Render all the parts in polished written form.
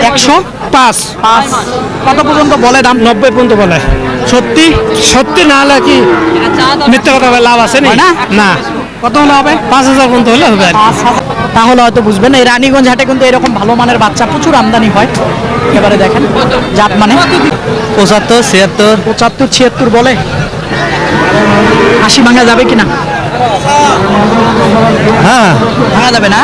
105। কত পর্যন্ত বলে দাম? 90 পর্যন্ত বলে। সত্যি? সত্যি না হলে কি মিথ্যা কথা বলে লাভ আছে নি? হয় না? না, কত হলে হবে? 5000 পর্যন্ত হলে হবে আর কি। 5,000। তাহলে হয়তো বুঝবেন এই রানীগঞ্জ হাটে কিন্তু এরকম ভালো মানের বাচ্চা প্রচুর আমদানি হয়। এবারে দেখেন জাত মানে 75, 76। 75, 76 বলে। 80 ভাঙা যাবে কিনা? হ্যাঁ, ভাঙা যাবে না?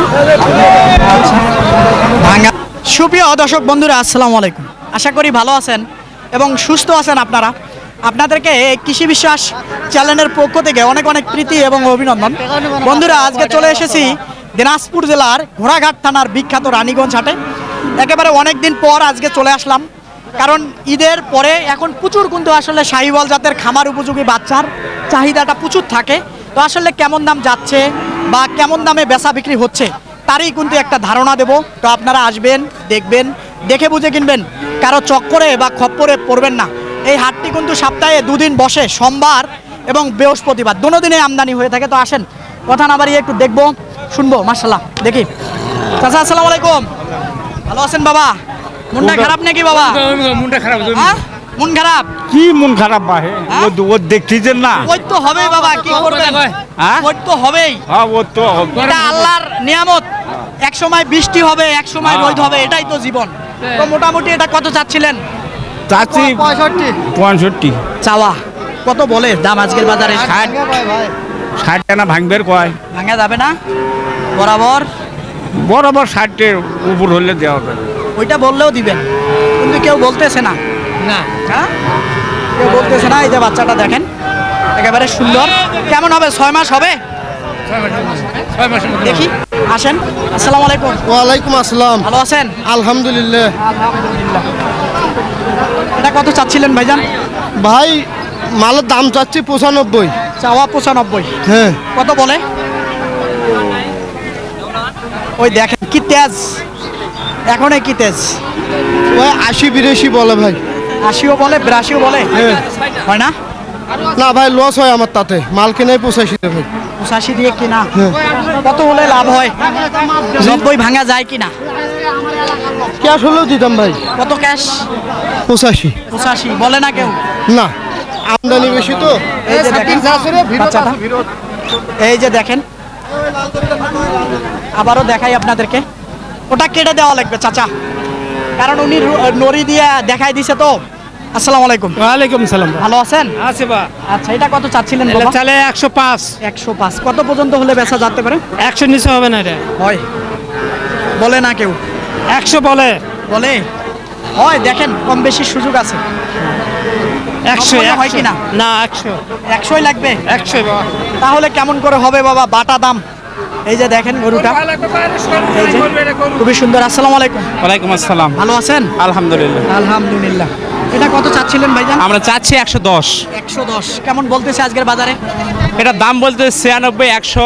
ভাঙা। সুপ্রিয় দর্শক বন্ধুরা, আসসালামু আলাইকুম। আশা করি ভালো আছেন এবং সুস্থ আছেন আপনারা। আপনাদেরকে এই কৃষি বিশ্বাস চ্যানেলের পক্ষ থেকে অনেক অনেক প্রীতি এবং অভিনন্দন। বন্ধুরা, আজকে চলে এসেছি দিনাজপুর জেলার ঘোড়াঘাট থানার বিখ্যাত রানীগঞ্জ হাটে। একেবারে অনেক দিন পর আজকে চলে আসলাম, কারণ ঈদের পরে এখন প্রচুর কিন্তু আসলে শাহিওয়াল জাতের খামার উপযোগী বাচ্চার চাহিদাটা প্রচুর থাকে। তো আসলে কেমন দাম যাচ্ছে বা কেমন দামে বেচা বিক্রি হচ্ছে তারই কিন্তু একটা ধারণা দেব। তো আপনারা আসবেন, দেখবেন, দেখে বুঝে কিনবেন, কারো চক্করে বা খপ্পরে পড়বেন না। এই হাটটি কিন্তু সপ্তাহে দুদিন বসে, সোমবার এবং বৃহস্পতিবার, দুটো দিনে আমদানি হয়ে থাকে। তো আসেন, কথা না বাড়িয়ে একটু দেখবো, শুনবো। মাশাআল্লাহ, দেখি। চাচা আসসালামু আলাইকুম, ভালো আছেন বাবা? মনটা খারাপ নাকি বাবা? মনটা খারাপ। হ্যাঁ? মন খারাপ? কি মন খারাপ বাহে? হ্যাঁ? ও দেখতেছেন না? ওই তো হবেই বাবা, কি করবেন? হ্যাঁ? ওই তো হবেই। হ্যাঁ, ও তো এটা আল্লাহর নিয়ামত। এক সময় বৃষ্টি হবে, এক সময় রোদ হবে, এটাই তো জীবন। তো মোটামুটি এটা কত চাচ্ছিলেন? চাচ্ছি 65। চাওয়া কত বলে দাম আজকের বাজারে? 60 টাকা ভাঙবের কয়। ভাঙা যাবে না বরাবর? বরাবর 60-এর উপর হলে দেওয়া যাবে। ওইটা বললেও দিবেন, কিন্তু কেউ বলতেছে না। না, হ্যাঁ, কেউ বলতেছে না। এই যে বাচ্চাটা দেখেন, একেবারে সুন্দর। কেমন হবে? 6 মাস হবে? 6 মাসের মতো। দেখি, আসেন। আসসালামু আলাইকুম। ওয়ালাইকুম আসসালাম। ভালো আছেন? আলহামদুলিল্লাহ। আলহামদুলিল্লাহ। এটা কত চাচ্ছিলেন ভাইজান? ভাই, মালের দাম চাচ্ছি 95। চাওয়া 95। হ্যাঁ, কত বলে? ওই দেখেন কি তেজ, এখনই কি তেজ। ওই 80-82 বলে ভাই। 80ও বলে, 82ও বলে। হ্যাঁ। হয় না? না ভাই, লস হয় আমার তাতে। মাল কেনাই 85 ভাই। 85 দিয়ে কিনা। হ্যাঁ। কত হলে লাভ হয়? 90 ভাঙা যায় কিনা? ক্যাশ হলেও দিতাম ভাই। কত ক্যাশ? 85। 85 বলে না কেউ? না, আমদানি বেশি তো। এই যে দেখেন বাচ্চাটা, এই যে দেখেন, আবারও দেখাই আপনাদেরকে। ওটা কেটে দেওয়া লাগবে চাচা, কারণ উনি নড়ি দিয়ে দেখাই দিছে তো। আসসালামু আলাইকুম। ওয়ালাইকুম সালাম। ভালো আছেন? আছে বা। আচ্ছা, এটা কত চাচ্ছিলেন এটা বাবা? চালে 105। 105। কত পর্যন্ত হলে বেচা যেতে পারে? 100 নিচে হবে না। এটা হয় বলে না কেউ? 100 বলে। বলে হয়, দেখেন কম বেশি সুযোগ আছে। 100 90 হয় কিনা? না, 100। 100ই লাগবে। 100 বাবা। তাহলে কেমন করে হবে বাবা বাটা দাম? এই যে দেখেন গরুটা, এই যে খুবই সুন্দর। আসসালামু আলাইকুম। ওয়ালাইকুম আসসালাম। ভালো আছেন? আলহামদুলিল্লাহ। আলহামদুলিল্লাহ। এটা কত চাচ্ছিলেন ভাইজান? আমরা চাচ্ছি 110। 110। কেমন বলতেছে আজকের বাজারে? এটা দাম বলতে 96, 100,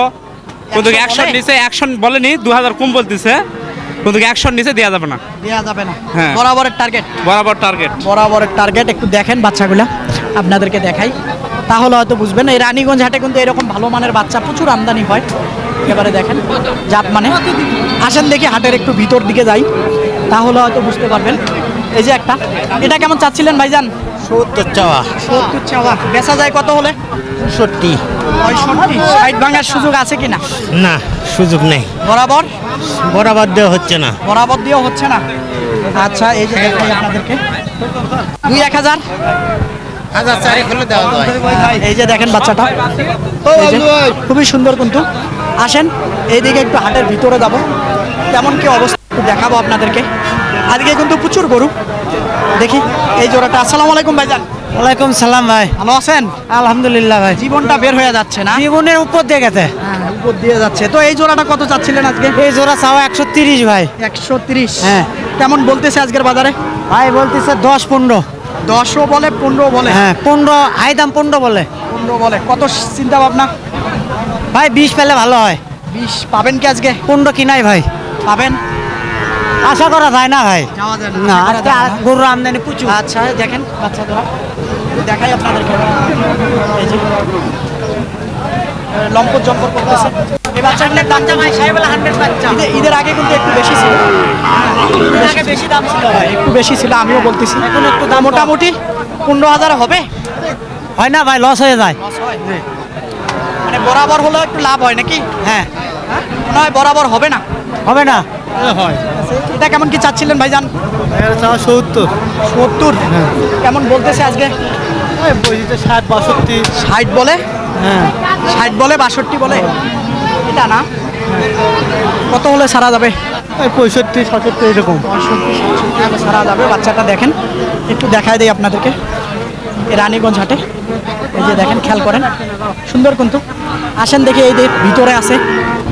কিন্তু 100 100 বলে? নিচে 100 বলেনি, 2000 কম বলতেছে, কিন্তু 100 নিচে দেওয়া যাবে না। দেয়া যাবে না। হ্যাঁ। বরাবরের টার্গেট। বরাবর টার্গেট। বরাবরের টার্গেট। একটু দেখেন বাচ্চাগুলা, আপনাদেরকে দেখাই, তাহলে হয়তো বুঝবেন। এই রানীগঞ্জ হাটে কিন্তু এরকম ভালো মানের বাচ্চা প্রচুর আমদানি হয়। এবারে দেখেন জাত মানে। আসেন দেখি হাটের একটু ভিতর দিকে যাই, তাহলে হয়তো বুঝতে পারবেন। এই যে একটা, এটা কেমন চাচ্ছিলেন ভাইজান? 70 চাওয়া। 70 চাওয়া। বেচা যায় কত হলে? 70। 65। 60 ভাঙার সুযোগ আছে কিনা? না, সুযোগ নেই। বরাবর? বরাবর দেওয়া হচ্ছে না। বরাবর দিয়েও হচ্ছে না। আচ্ছা, এই যে দেখাই আপনাদেরকে, 2-1000। এই যে দেখেন বাচ্চাটা, এই যে খুবই সুন্দর কিন্তু। আসেন এইদিকে একটু হাটের ভিতরে যাব, কেমন কি অবস্থা একটু দেখাবো আপনাদেরকে। আজকে কিন্তু প্রচুর গরু। দেখি এই জোড়াটা। আসসালামু আলাইকুম ভাইজান। ওয়ালাইকুম সালাম ভাই। ভালো আছেন? আলহামদুলিল্লাহ ভাই। জীবনটা বের হয়ে যাচ্ছে না? জীবনের উপর দিয়ে গেছে। হ্যাঁ, উপর দিয়ে যাচ্ছে। তো এই জোড়াটা কত চাচ্ছিলেন আজকে? এই জোড়া চাওয়া 130 ভাই। 130। হ্যাঁ। কেমন বলতেছে আজকের বাজারে? ভাই বলতেছে 10-15। 10ও বলে, 15ও বলে। হ্যাঁ, 15 হাই দাম 15 বলে। 15 বলে। কত চিন্তা ভাবনা? ভাই 20 পেলে ভালো হয়। 20 পাবেন কি আজকে? 15 কিনাই ভাই। পাবেন? আশা করা যায় না ভাই। যাওয়া যায় না, আশা করা আজকে যায় না। গরুর আমদানি প্রচুর। আচ্ছা, দেখেন বাচ্চা ধরা, দেখাই আপনাদেরকে। এই যে লম্পট জম্পট করতেছে। এই বাচ্চাগুলোর দাম ঈদের আগে কিন্তু একটু বেশি ছিল। বেশি দাম ছিল, একটু বেশি ছিল, আমিও বলতেছি। এখন একটু দাম মোটামুটি 15,000 হবে। হয় না ভাই, লস হয়ে যায়। মানে বরাবর হলেও একটু লাভ হয় নাকি? হ্যাঁ, মনে হয় বরাবর হবে না। হবে না। এটা কেমন কি চাচ্ছিলেন ভাইজান? 70 70 কেমন বলতেছে আজকে? 60 62 60 বলে, হ্যাঁ 60 বলে 62 বলে, এটা না কত হলে সারা যাবে? 65 67 এরকম। 65 সারা যাবে। বাচ্চাটা দেখেন, একটু দেখায় দেই আপনাদেরকে। এই রানীগঞ্জ হাটে এই যে দেখেন, খেয়াল করেন, সুন্দর কিন্তু। আসেন দেখি, এই যে ভিতরে আছে।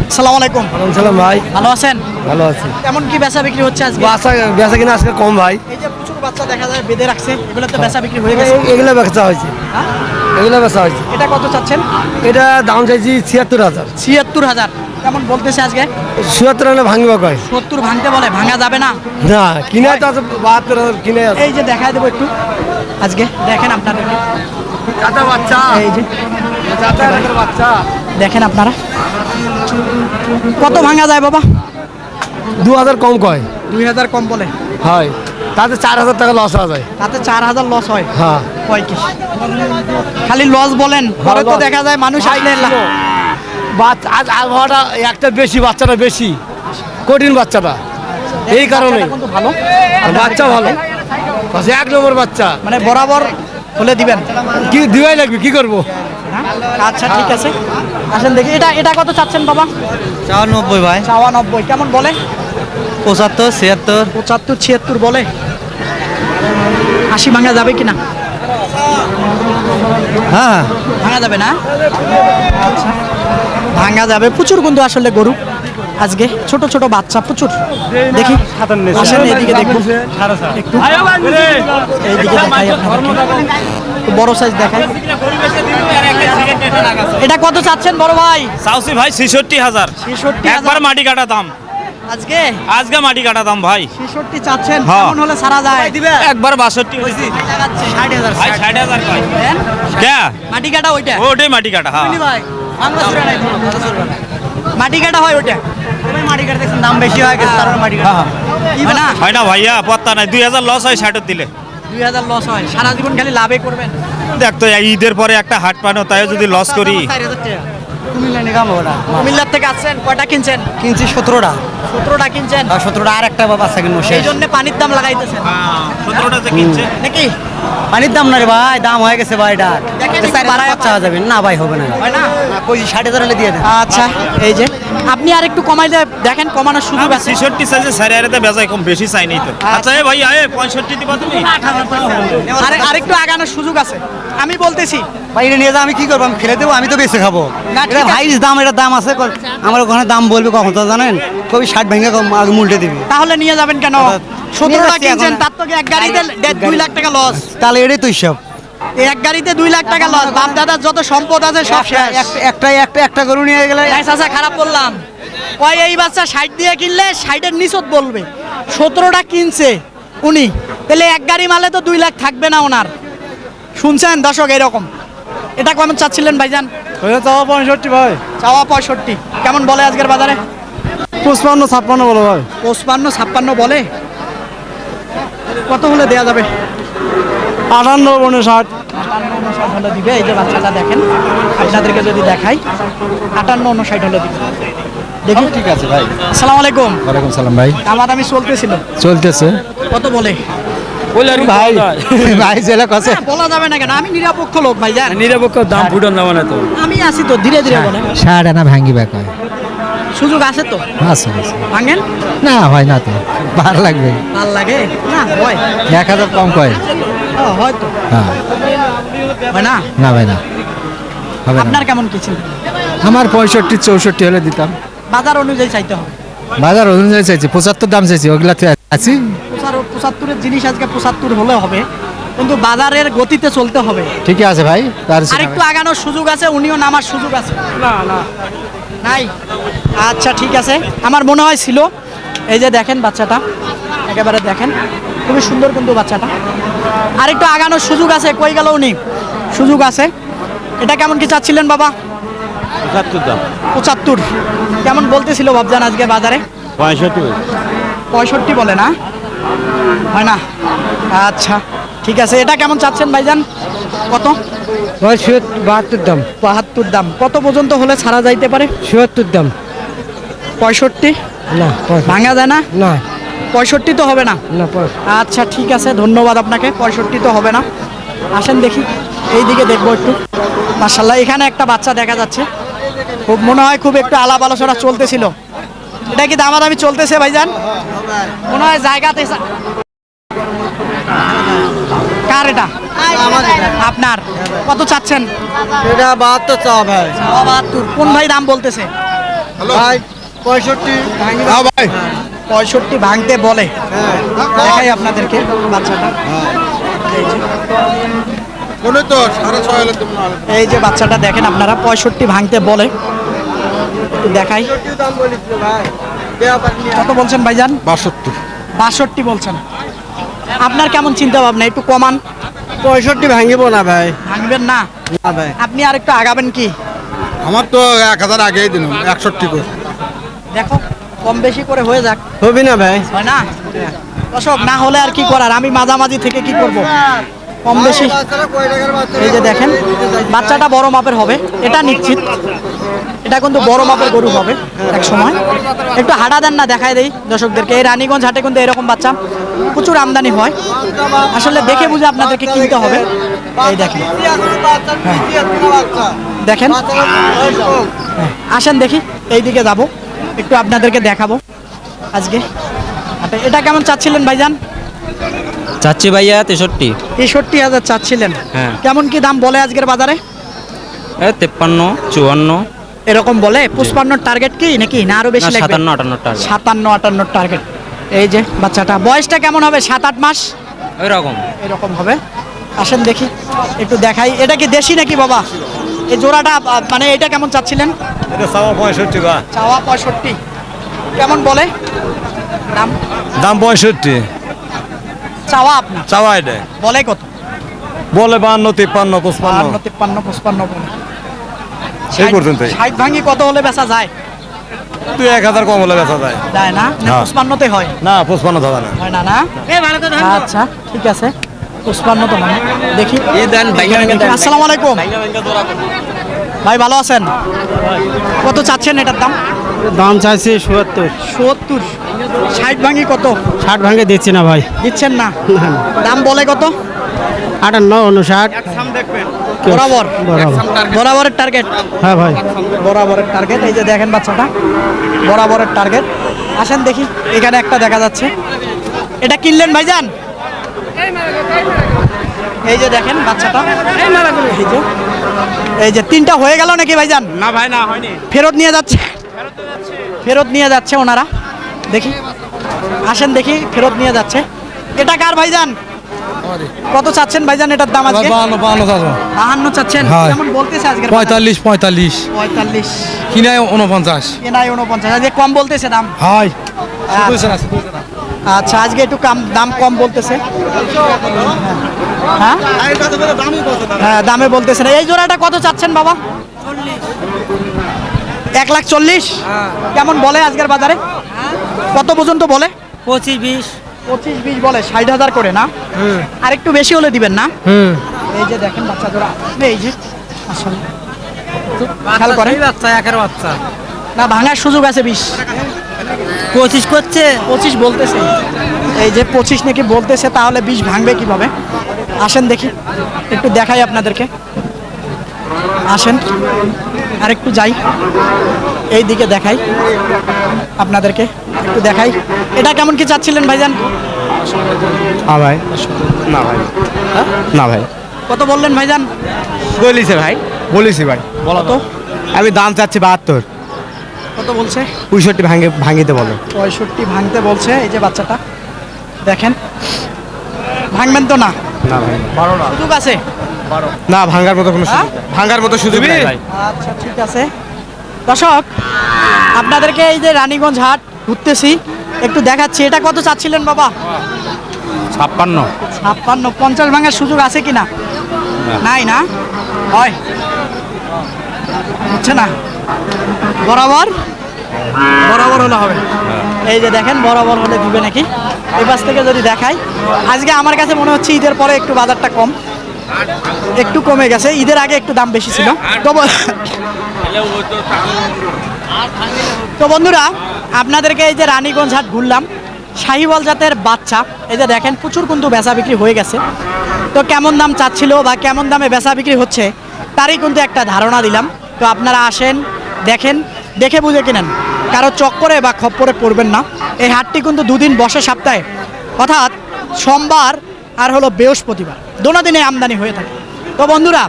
আসসালামু আলাইকুম। সালাম ভাই, ভালো আছেন? ভালো আছি। কেমন কি বেচা বিক্রি হচ্ছে আজকে? বেচা কিনা আজকে কম ভাই। এই যে প্রচুর বাচ্চা দেখা যায় বেঁধে রাখছে, এগুলো তো বেচা বিক্রি হয়ে গেছে। এগুলো বেচা হয়েছে, হ্যাঁ? এগুলো বেচা হয়েছে। এটা কত চাচ্ছেন? এটা দাম চাইছি 76,000। 76,000 কেমন বলতেছে আজকে? 76 হলে ভাঙবে কয়? 70 ভাঙতে বলে, ভাঙা যাবে না। না, কিনে তো আছে 72,000 কিনে আছে। এই যে দেখায় দেবো একটু আজকে, দেখেন আপনাদেরকে। চাচা বাচ্চা, এই যে চাচা বাচ্চা। দেখেন আপনারা, কত ভাঙা যায় বাবা? 2,000 কম কয়। 2,000 কম বলে, হয়, তাতে 4,000 টাকা লস হয়ে যায়। তাতে 4,000 লস হয়। হ্যাঁ, কয় কি খালি লস বলেন, পরে তো loss। দেখা যায় মানুষ আসলে আজ আবহাওয়াটা একটা বেশি, বাচ্চাটা বেশি কঠিন, বাচ্চাটা এই কারণে। কিন্তু ভালো বাচ্চা ভালো, 1 নম্বর বাচ্চা। মানে বরাবর হলে দিবেন। কি দিবাই লাগবে, কি করবো? আচ্ছা ঠিক আছে, আসেন দেখি। এটা কত চাচ্ছেন বাবা? 90 ভাই, 90 কেমন বলে? 75 76। 75 76 বলে। 80 ভাঙা যাবে কিনা? হ্যাঁ, ভাঙা যাবে না? আচ্ছা, ভাঙা যাবে। প্রচুর কিন্তু আসলে গরু আজকে, ছোট ছোট বাচ্চা প্রচুর। দেখি আসেন এইদিকে দেখবো একটু, এইদিকে দেখাই আপনাদেরকে। একটু বড় সাইজ দেখাই। এটা কত চাচ্ছেন বড় ভাই? চাউসি ভাই 66,000। 66,000 একবার মাটি কাটা দাম, আজকে আজকে মাটি কাটা দাম ভাই। 66 চাচ্ছেন, হ্যাঁ। কেমন হলে সারা যায়? একবার 62 হয়েছি। 60,000 ভাই 60,000 কয় দেন। কে? মাটি কাটা ওইটা ওটাই মাটি কাটা। হ্যাঁ, ভাই, মাটি কাটা হয় ওইটা। মাটি কাটা দেখছেন দাম বেশি হয় গেছে, কারণ মাটি কাটা হয় না। হয় না ভাইয়া, পত্তা নাই। 2,000 লস হয় 60 দিলে। 2,000 লস হয়, সারা জীবন খালি লাভে করবেন। দেখ তো, এই ঈদের পরে একটা হাট পানো, তাই যদি লস করি। কুমিল্লা নিগাম ওটা কুমিল্লার থেকে আসছেন, কয়টা কিনছেন? কিনছি 17টা। 17টা কিনছেন, আর 17টা, আর একটা বাচ্চা কিনবো এই শেষ। জন্য পানির দাম লাগাইতেছেন 17টা যে কিনছে। নাকি? পানির দাম না রে ভাই, দাম হয়ে গেছে ভাই। এটা দেখেন, 4,000 বাড়ায় বাচ্চা হয়ে যাবে না ভাই, হবে না। হয় না? কই 60,000 হলে দিয়ে দেন। আচ্ছা, এই যে আপনি আর একটু কমাইলে দেখেন, কমানোর সুযোগ আছে। 66 চাইছে, সাড়ে আড়াইতে বেজায় কম, বেশি চাই নাই তো। আচ্ছা এ ভাই, 65 দিবা তুমি? আরেকটু আগানোর সুযোগ আছে, আমি বলতেছি। ভাই এটা নিয়ে যা, আমি কি করবো? আমি ফেলে দেবো? আমি তো বেঁচে খাবো না, ঠিক এটা আছে। ভাই দাম, এটা দাম আছে। আমার ওখানে দাম বলবে কখন তো জানেন? কবি 60 ভেঙে আগে মুলটে দিবি। তাহলে নিয়ে যাবেন কেন? 17টা যাচ্ছি কিনছেন, এখন। তার তো এক গাড়িতে 2 লাখ টাকা লস। তাহলে এটাই তো হিসাব। এই এক গাড়িতে 2 লাখ টাকা লস। বাপ দাদার যত সম্পদ আছে সব শেষ। একটা গরু নিয়ে গেলে চাচা খারাপ বললাম, ওই এই বাচ্চা 60 দিয়ে কিনলে 60-এর নিচত বলবে। 17টা কিনছে উনি, তাহলে এক গাড়ি মালে তো 2 লাখ থাকবে না ওনার। শুনছেন দর্শক? এরকম। এটা কেমন চাচ্ছিলেন ভাইজান? চাওয়া 65 ভাই, চাওয়া 65 কেমন বলে আজকের বাজারে? 55 56 বলো ভাই। 55 56 বলে। কত হলে দেয়া যাবে? 58 59 58 হলে দিবে। এই যে বাচ্চাটা দেখেন, আপনাদেরকে যদি দেখাই, 58 59 হলে দিবে। দেখি, ঠিক আছে ভাই। আসসালামু আলাইকুম। ওয়ালাইকুম সালাম ভাই। দামাদামি চলতেছিল, চলতেছে কত বলে? ভাই, ভাই জেলা কাছে হ্যাঁ, বলা যাবে না কেন? আমি নিরপেক্ষ লোক ভাইজান, নিরপেক্ষ দাম ফুটন দাম না তো। আমি আছি তো, ধীরে ধীরে বলেন। 60 আনা ভাঙ্গি বেকার সুযোগ আছে তো, আছে আছে। ভাঙেন। না হয় না তো, ভালো লাগবে। ভাল লাগে না? হয় 1000 কম কয়। হয়তো হ্যাঁ, হয় না? না ভাই না, হবে না। আপনার কেমন কি ছিল? আমার 65 64 হলে দিতাম। বাজার অনুযায়ী চাইতে হবে। বাজার অনুযায়ী চাইছি, 75 দাম চাইছি, ওগুলাতে আছি। 75-এর জিনিস আজকে 75 হলে হবে, কিন্তু বাজারের গতিতে চলতে হবে। ঠিকই আছে ভাই, তার আরেকটু আগানোর সুযোগ আছে, উনিও নামার সুযোগ আছে। না না, নাই? আচ্ছা ঠিক আছে, আমার মনে হয় ছিল। এই যে দেখেন বাচ্চাটা, একেবারে দেখেন, খুবই সুন্দর কিন্তু বাচ্চাটা। আরেকটু আগানোর সুযোগ আছে। কই গেল উনি? সুযোগ আছে। এটা কেমন কি চাচ্ছিলেন বাবা? দাম 75 কেমন বলতেছিল বাবজান আজকে বাজারে? 65 বলে না, হয় না? আচ্ছা ঠিক আছে, এটা কেমন চাচ্ছেন ভাইজান? কত? 72 দাম, 72 দাম। কত পর্যন্ত হলে ছাড়া যাইতে পারে? 76 দাম। 65 না ভাঙা যায় না? না 65 তো হবে না? না আচ্ছা ঠিক আছে, ধন্যবাদ আপনাকে। 65 তো হবে না। আসেন দেখি, এই দিকে দেখবো একটু। মাশাআল্লাহ, এখানে একটা বাচ্চা দেখা যাচ্ছে, খুব মনে হয় খুব একটু আলাপ আলোচনা চলতেছিল। এটা কি দামাদামি চলতেছে ভাইজান? মনে হয় জায়গাতে কার এটা? আপনার। কত চাচ্ছেন? এটা 72 চাওয়া ভাই। 72। কোন ভাই দাম বলতেছে? ভাই 65 ভাঙি। হ্যাঁ ভাই 65 ভাঙতে বলে। দেখাই আপনাদেরকে বাচ্চাটা। এই যে বাচ্চাটা দেখেন আপনারা, 65 ভাঙতে বলে। একটু দেখাই। কত বলছেন ভাইজান? 62 বলছেন। আপনার কেমন চিন্তা ভাবনা? একটু কমান। 65 ভাঙিব না ভাই। ভাঙবেন না? না ভাই, আপনি আর একটু আগাবেন কি? আমার তো 1000 আগেই দিন 61 করে। দেখো কম বেশি করে হয়ে যাক। হবে না ভাই। হয় না? দর্শক, না হলে আর কি করার, আমি মাঝামাঝি থেকে কি করব, কম বেশি। এই যে দেখেন বাচ্চাটা বড় মাপের হবে, এটা নিশ্চিত। এটা কিন্তু বড় মাপের গরু হবে এক সময়। একটু হাঁটা দেন না, দেখাই দেই দর্শকদেরকে। এই রানীগঞ্জ হাটে কিন্তু এরকম বাচ্চা প্রচুর আমদানি হয়, আসলে দেখে বুঝে আপনাদেরকে কিনতে হবে। এই দেখেন, দেখেন। আসেন দেখি, এই দিকে যাব, একটু আপনাদেরকে দেখাবো আজকে হাটে। এটা কেমন চাচ্ছিলেন ভাইজান? চাচ্ছি ভাইয়া 63। 63,000 চাচ্ছিলেন। হ্যাঁ। কেমন কি দাম বলে আজকের বাজারে? 53, 54, এরকম বলে। 55 টার্গেট কি নাকি, না আরো বেশি লাগবে? 57, 58 টাকা 57, 58 টার্গেট। এই যে বাচ্চাটা, বয়সটা কেমন হবে? 7-8 মাস ওই রকম। এরকম হবে। আসেন দেখি, একটু দেখাই। এটা কি দেশি নাকি বাবা? এই জোড়াটা মানে এটা কেমন চাচ্ছিলেন? এটা চাওয়া 65 গা। চাওয়া 65। কেমন বলে দাম? দাম 65 চাওয়া আপনার, চাওয়া। এটা বলে কত? বলে 52, 53, 55 53, 55 বলে। এই পর্যন্তই। 60 ভাঙি কত হলে বেচা যায়? 1000 কম হলে বেচা যায়। যায় না? হ্যাঁ। 55তে হয়? না 55 দাদা না। হয় না? না আচ্ছা ঠিক আছে, 55 তো মানে দেখি। আসসালামু আলাইকুম ভাই, ভালো আছেন? কত চাচ্ছেন এটার দাম? দাম চাইছি 77। 70। 60 ভাঙি কত? 60 ভাঙে দিচ্ছি না ভাই। দিচ্ছেন না? দাম বলে কত? 58, 59। বরাবর বরাবর। বরাবরের টার্গেট? হ্যাঁ ভাই। বরাবরের টার্গেট। এই যে দেখেন বাচ্চাটা, বরাবরের টার্গেট। আসেন দেখি, এখানে একটা দেখা যাচ্ছে। এটা কিনলেন ভাইজান? এই যে দেখেন বাচ্চাটা, এই যে 3টা হয়ে গেল নাকি ভাইজান? না ভাই, না হয়নি। ফেরত নিয়ে যাচ্ছে, ফেরত নিয়ে যাচ্ছে ওনারা। দেখি, আসেন দেখি, ফেরত নিয়ে যাচ্ছে। এটা কার ভাইজান? কত চাচ্ছেন ভাইজান এটার দাম আজকে? 52 চাচ্ছেন। হ্যাঁ। কেমন বলতেছে আজকে? 45, 45 45 কিনায় 49। কেনাই 49, আজকে কম বলতেছে দাম। হাই আচ্ছা, আজকে একটু দাম কম বলতেছে। হ্যাঁ হ্যাঁ, দামে বলতেছে না। এই জোড়াটা কত চাচ্ছেন বাবা? 1,40,000। কেমন বলে আজকের বাজারে? কত পর্যন্ত বলে? 25, 25-20 বলে। 60,000 করে না? আর একটু বেশি হলে দিবেন না? এই যে দেখেন বাচ্চা জোড়া, এই যে আসলে খেয়াল করেন। বাচ্চা, একের বাচ্চা। না, ভাঙার সুযোগ আছে। 20 25 করছে। 25 বলতেছে। এই যে 25 নাকি বলতেছে, তাহলে 20 ভাঙবে কিভাবে? আসেন দেখি, একটু দেখাই আপনাদেরকে। আসেন আর একটু যাই, এই দিকে দেখাই আপনাদেরকে, একটু দেখাই। এটা কেমন কি চাচ্ছিলেন ভাইজান? হ্যাঁ ভাই। না ভাই, হ্যাঁ? না ভাই। কত বললেন ভাইজান? বলিছে ভাই, বলিছি ভাই। কত? আমি দাম চাচ্ছি 72। কত বলছে? 65 ভাঙিতে বলো। 65 ভাঙতে বলছে। এই যে বাচ্চাটা দেখেন, ভাঙবেন তো না? না ভাই, সুযোগ আছে? না ভাঙার মতো কোনো হ্যাঁ? ভাঙার মতো সুযোগ নেই ভাই। আচ্ছা ঠিক আছে। দর্শক, আপনাদেরকে এই যে রানীগঞ্জ হাট ঘুরতেছি, একটু দেখাচ্ছি। এটা কত চাচ্ছিলেন বাবা? 56। 56। 50 ভাঙার সুযোগ আছে কিনা? নাই না? হয় হচ্ছে না বরাবর বরাবর হলে হবে। এই যে দেখেন বরাবর হলে দিবে নাকি, এই পাশ থেকে যদি দেখাই, আজকে আমার কাছে মনে হচ্ছে ঈদের পরে একটু বাজারটা কম, একটু কমে গেছে, ঈদের আগে একটু দাম বেশি ছিল। তো বন্ধুরা আপনাদেরকে এই যে রানীগঞ্জ হাট ঘুরলাম, শাহিওয়াল জাতের বাচ্চা এই যে দেখেন প্রচুর কিন্তু বেচা বিক্রি হয়ে গেছে। তো কেমন দাম চাচ্ছিল বা কেমন দামে বেচা বিক্রি হচ্ছে তারই কিন্তু একটা ধারণা দিলাম। তো আপনারা আসেন, দেখেন, দেখে বুঝে কিনেন, কারো চক্করে বা খপ্পরে পড়বেন না। এই হাটটি কিন্তু দুদিন বসে সপ্তাহে, অর্থাৎ সোমবার আর হলো বৃহস্পতিবার, দোনো দিনে আমদানি হয়ে থাকে। তো বন্ধুরা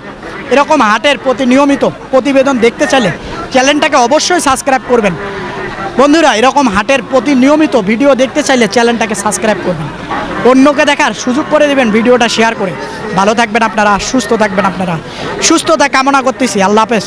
এরকম হাটের প্রতি নিয়মিত প্রতিবেদন দেখতে চাইলে চ্যানেলটাকে অবশ্যই সাবস্ক্রাইব করবেন। বন্ধুরা এরকম হাটের প্রতি নিয়মিত ভিডিও দেখতে চাইলে চ্যানেলটাকে সাবস্ক্রাইব করবেন, অন্যকে দেখার সুযোগ করে দেবেন ভিডিওটা শেয়ার করে। ভালো থাকবেন আপনারা, সুস্থ থাকবেন আপনারা, সুস্থতা কামনা করতেছি। আল্লাহ হাফেজ।